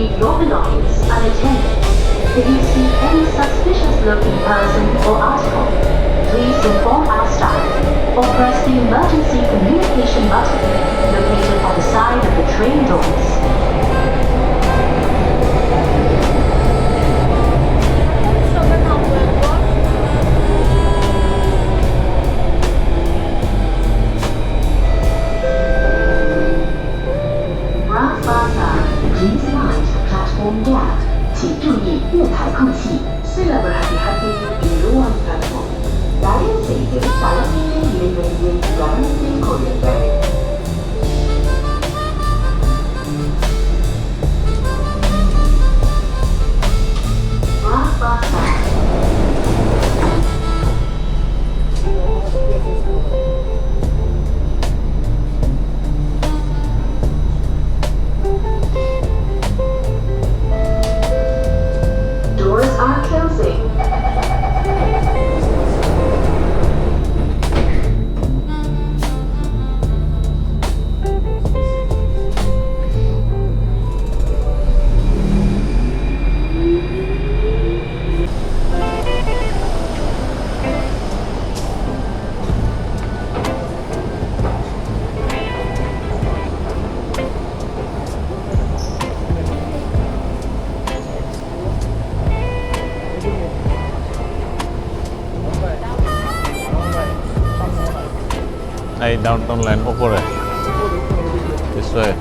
leave your belongings unattended. If you see any suspicious-looking person or article, please inform our staff or press the emergency communication button located at the side of the train doors. Please mind platform gap. 请注意月台空隙. Syllable hati-hati di ruang platform. Dial station Salamine University Government Korea Bank. Doors are closing. এই downtown line উপরে this way.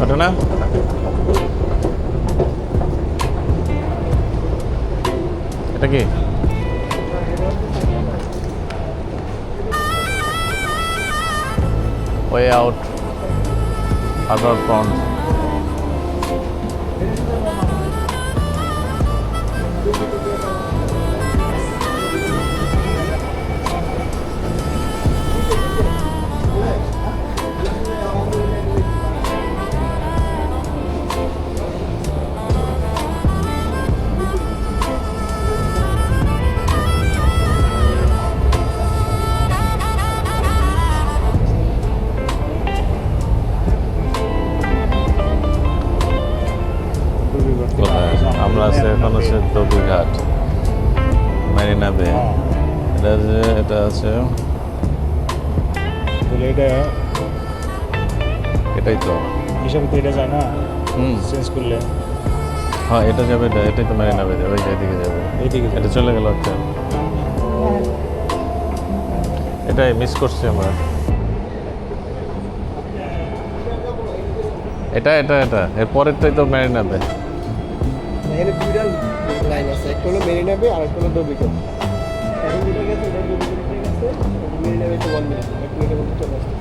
ওটা না এটা কি way out harbor front আমরা আছি এখন হচ্ছে দবিঘাট মেরিনা বে এটা আছে এটাই তো হিসাবে তো এটা যায় না চেঞ্জ করলে হ্যাঁ এটা যাবে এটাই তো মেরিনা বে যাবে এইদিকে যাবে এইদিকে এটা চলে গেল একটা এটাই মিস করছি আমরা এটা এর পরেরটাই তো মেরিনা বে এখানে দুইটা লাইন আছে একটা হলো মেরিনা বে আর একটা হলো দবিঘাট এখন যেটা গেছে এটা দবিঘাট গেছে মেরিনা বে তো 1 মিনিট 1 মিনিটের মধ্যে চলে আসছে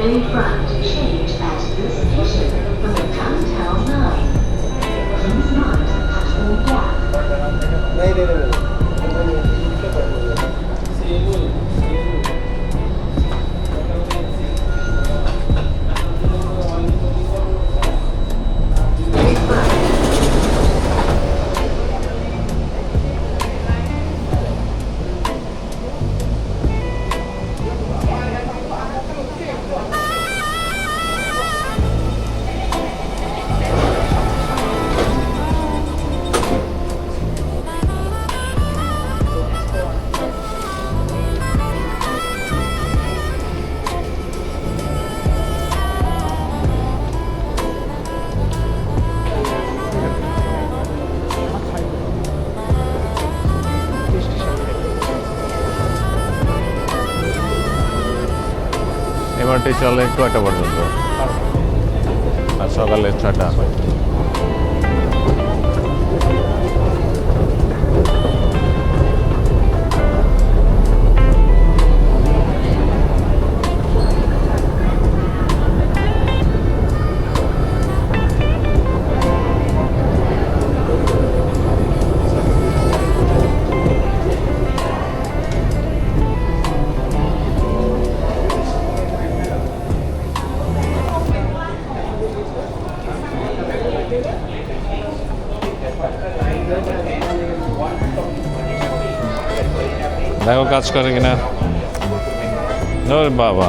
Bayfront change at this station from the Downtown Line. Please mind the platform gap. नहीं दे रहे MRT চলে কয়টা পর্যন্ত? আর সকালে 6টা। দেখো কাজ করে কিনা। ওরে বাবা,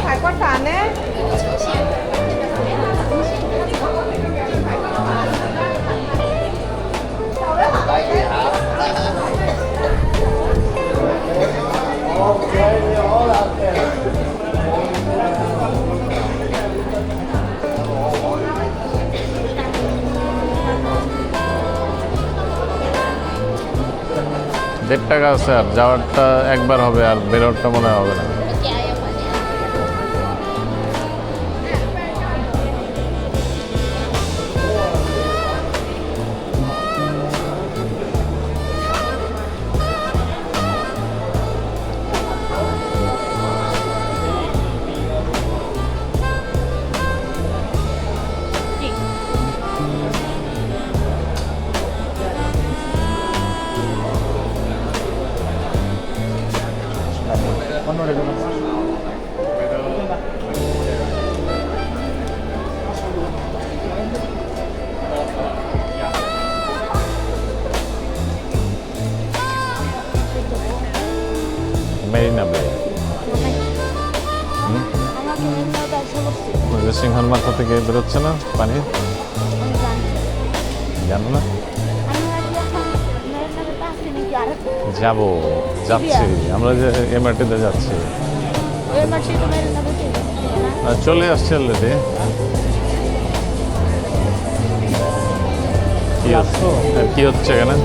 Hải quan sản đấy. ৳1.5 আছে, আর যাওয়ারটা একবার হবে, আর বেরোরটা মনে হবে না। মেরিনা বে, সিংহল মাথা থেকে বেরোচ্ছে না পানি? জানো না? যাবো, যাচ্ছি আমরা, যে MRT-তে যাচ্ছি। চলে আসছে অলরেডি। কি হচ্ছে এখানে?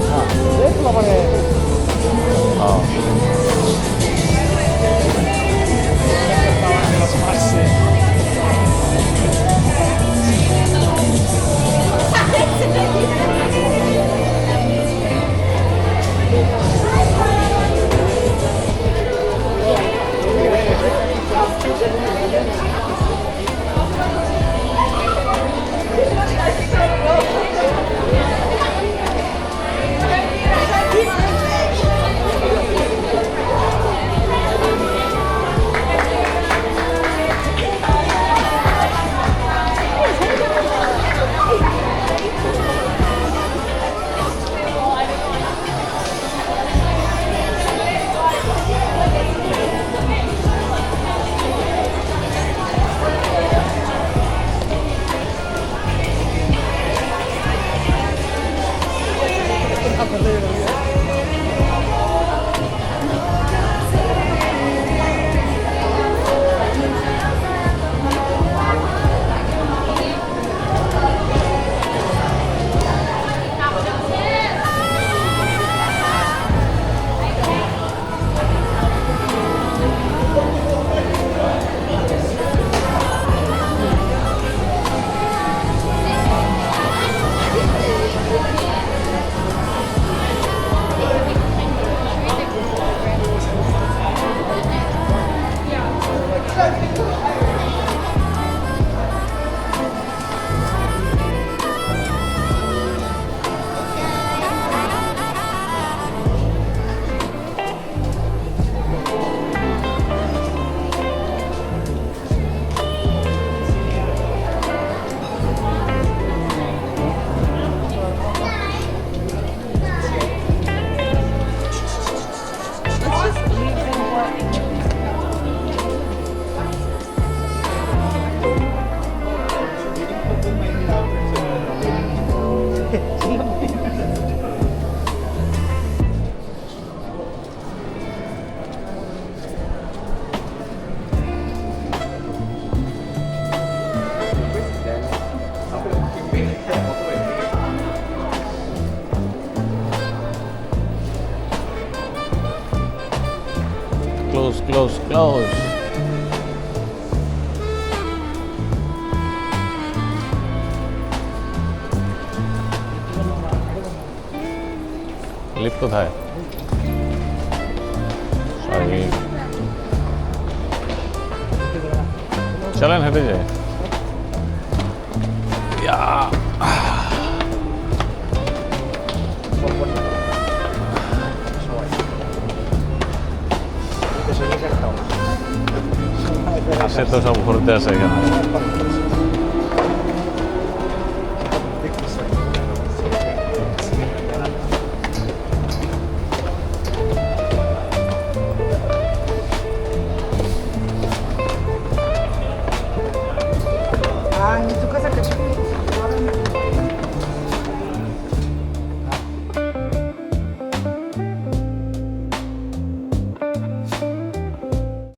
লিফট কোথায়? স্বাভাবিক। চলেন হেঁটে যাই। আসে তো সব ঘুরতে আসে এখানে।